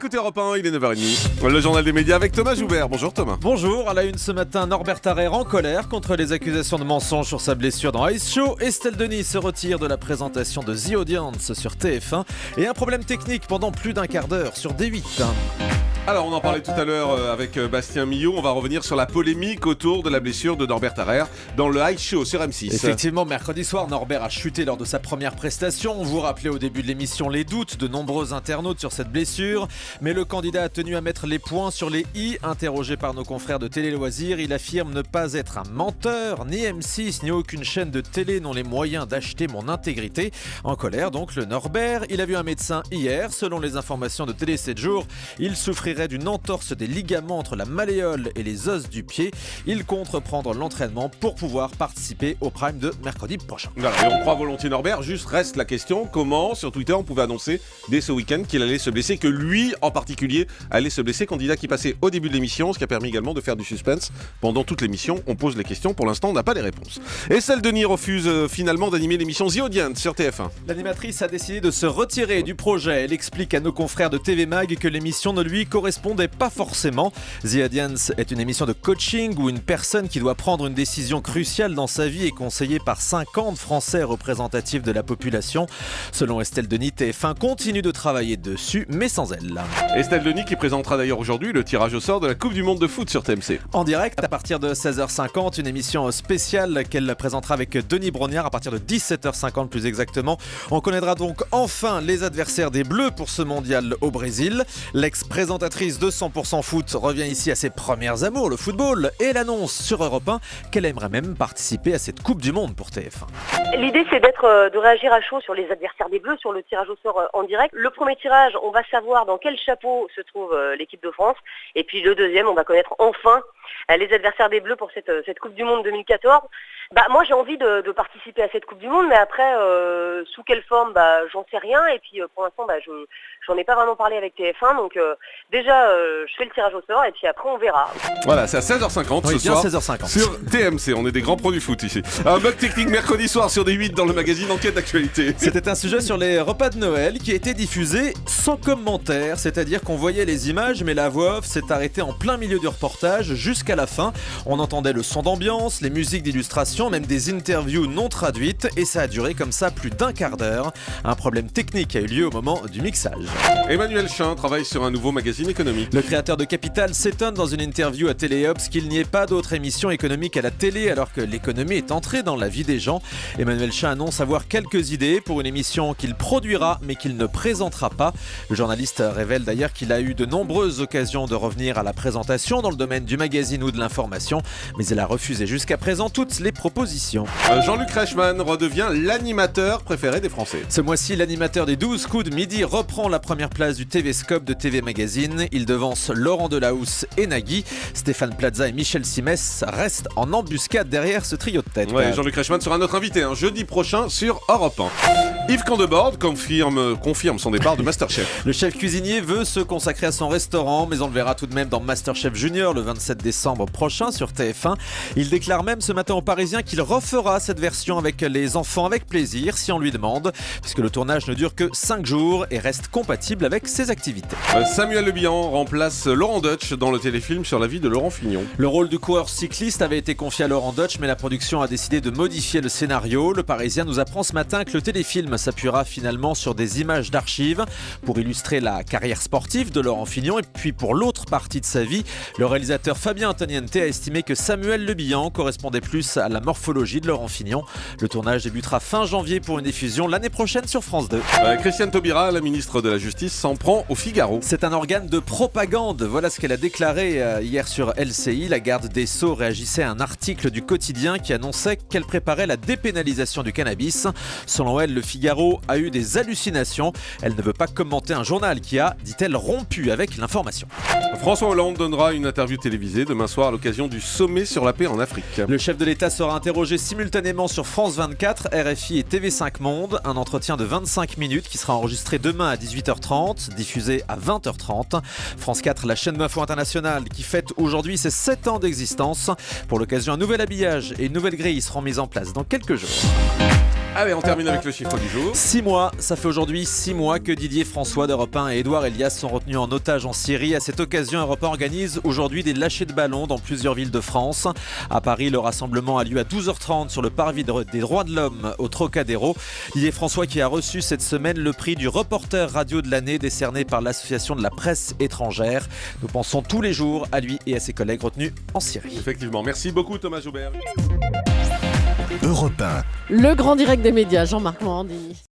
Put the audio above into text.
écoutez Europe 1, il est 9h30. Le journal des médias avec Thomas Joubert. Bonjour Thomas. Bonjour, à la une ce matin, Norbert Tarrer en colère contre les accusations de mensonge sur sa blessure dans Ice Show. Estelle Denis se retire de la présentation de The Audience sur TF1 et un problème technique pendant plus d'un quart d'heure sur D8. Alors on en parlait tout à l'heure avec Bastien Millot, on va revenir sur la polémique autour de la blessure de Norbert Tarrer dans le Ice Show sur M6. Effectivement, mercredi soir, Norbert a chuté lors de sa première prestation. On vous rappelait au début de l'émission les doutes de nombreux internautes sur cette blessure, mais le candidat a tenu à mettre les points sur les i. Interrogé par nos confrères de Télé Loisirs, il affirme ne pas être un menteur, ni M6 ni aucune chaîne de télé n'ont les moyens d'acheter mon intégrité. En colère donc le Norbert, il a vu un médecin hier. Selon les informations de Télé 7 jours, il souffrirait d'une entorse des ligaments entre la malléole et les os du pied. Il compte reprendre l'entraînement pour pouvoir participer au prime de mercredi prochain. Voilà, et on croit volontiers Norbert, juste reste la question, comment sur Twitter on pouvait annoncer dès ce week-end qu'il allait se blesser, que lui en particulier allait se blesser, candidat qui passait au début de l'émission, ce qui a permis également de faire du suspense pendant toute l'émission. On pose les questions, pour l'instant on n'a pas les réponses. Estelle Denis refuse finalement d'animer l'émission The Audience sur TF1. L'animatrice a décidé de se retirer du projet. Elle explique à nos confrères de TV Mag que l'émission ne lui correspondait pas forcément. The Audience est une émission de coaching où une personne qui doit prendre une décision cruciale dans sa vie est conseillée par 50 Français représentatifs de la population. Selon Estelle Denis, TF1 continue de travailler dessus, mais sans elle. Estelle Denis qui présentera d'ailleurs aujourd'hui le tirage au sort de la Coupe du Monde de foot sur TMC. En direct, à partir de 16h50, une émission spéciale qu'elle présentera avec Denis Brognard à partir de 17h50 plus exactement. On connaîtra donc enfin les adversaires des Bleus pour ce mondial au Brésil. L'ex-présentatrice de 100% foot revient ici à ses premières amours, le football, et elle annonce sur Europe 1 qu'elle aimerait même participer à cette Coupe du Monde pour TF1. L'idée c'est de réagir à chaud sur les adversaires des Bleus, sur le tirage au sort en direct. Le premier tirage, on va savoir dans quel chapeau se trouve l'équipe de France, et puis le deuxième, on va connaître enfin les adversaires des Bleus pour cette Coupe du Monde 2014. Moi j'ai envie de participer à cette Coupe du Monde, mais après sous quelle forme, j'en sais rien, et puis pour l'instant j'en ai pas vraiment parlé avec TF1, donc déjà je fais le tirage au sort et puis après on verra. Voilà, c'est à 16h50 Oui, ce bien soir 16h50. sur TMC, on est des grands pros du foot ici. Un bug technique mercredi soir sur D8 dans le magazine Enquête d'actualité. C'était un sujet sur les repas de Noël qui a été diffusé sans commentaire, c'est-à-dire qu'on voyait les images mais la voix off s'est arrêtée en plein milieu du reportage jusqu'à la fin. On entendait le son d'ambiance, les musiques d'illustration, même des interviews non traduites, et ça a duré comme ça plus d'un quart d'heure. Un problème technique a eu lieu au moment du mixage. Emmanuel Chin travaille sur un nouveau magazine économique. Le créateur de Capital s'étonne dans une interview à Téléops qu'il n'y ait pas d'autre émission économique à la télé alors que l'économie est entrée dans la vie des gens. Emmanuel Chin annonce avoir quelques idées pour une émission qu'il produira mais qu'il ne présentera pas. Le journaliste révèle d'ailleurs qu'il a eu de nombreuses occasions de revenir à la présentation dans le domaine du magazine ou de l'information, mais il a refusé jusqu'à présent toutes les propositions. Jean-Luc Reichmann redevient l'animateur préféré des Français. Ce mois-ci, l'animateur des 12 coups de midi reprend la première place du TV-Scope de TV Magazine. Il devance Laurent Delahousse et Nagui. Stéphane Plaza et Michel Simès restent en embuscade derrière ce trio de tête. Ouais, Jean-Luc Reichmann sera notre invité jeudi prochain sur Europe 1. Yves Candebord confirme son départ de Masterchef. Le chef cuisinier veut se consacrer à son restaurant, mais on le verra tout de même dans Masterchef Junior le 27 décembre prochain sur TF1. Il déclare même ce matin aux Parisiens qu'il refera cette version avec les enfants avec plaisir si on lui demande, puisque le tournage ne dure que 5 jours et reste compatible avec ses activités. Samuel Le Bihan remplace Laurent Deutsch dans le téléfilm sur la vie de Laurent Fignon. Le rôle du coureur cycliste avait été confié à Laurent Deutsch, mais la production a décidé de modifier le scénario. Le Parisien nous apprend ce matin que le téléfilm s'appuiera finalement sur des images d'archives pour illustrer la carrière sportive de Laurent Fignon, et puis pour l'autre partie de sa vie, le réalisateur Fabien Antoniente a estimé que Samuel Le Bihan correspondait plus à la morphologie de Laurent Fignon. Le tournage débutera fin janvier pour une diffusion l'année prochaine sur France 2. Christiane Taubira, la ministre de la Justice, s'en prend au Figaro. C'est un organe de propagande, voilà ce qu'elle a déclaré hier sur LCI. La garde des Sceaux réagissait à un article du quotidien qui annonçait qu'elle préparait la dépénalisation du cannabis. Selon elle, le Figaro a eu des hallucinations. Elle ne veut pas commenter un journal qui a, dit-elle, rompu avec l'information. François Hollande donnera une interview télévisée demain soir à l'occasion du sommet sur la paix en Afrique. Le chef de l'État sera interrogé simultanément sur France 24, RFI et TV5 Monde. Un entretien de 25 minutes qui sera enregistré demain à 18h30, diffusé à 20h30. France 4, la chaîne d'info internationale qui fête aujourd'hui ses 7 ans d'existence. Pour l'occasion, un nouvel habillage et une nouvelle grille seront mises en place dans quelques jours. Allez, on termine avec le chiffre du jour. 6 mois, ça fait aujourd'hui 6 mois que Didier François d'Europe 1 et Édouard Elias sont retenus en otage en Syrie. À cette occasion, Europe 1 organise aujourd'hui des lâchers de ballons dans plusieurs villes de France. À Paris, le rassemblement a lieu à 12h30 sur le parvis des droits de l'homme au Trocadéro. Didier François qui a reçu cette semaine le prix du reporter radio de l'année décerné par l'Association de la presse étrangère. Nous pensons tous les jours à lui et à ses collègues retenus en Syrie. Effectivement, merci beaucoup Thomas Joubert. Europe 1. Le grand direct des médias, Jean-Marc Morandini.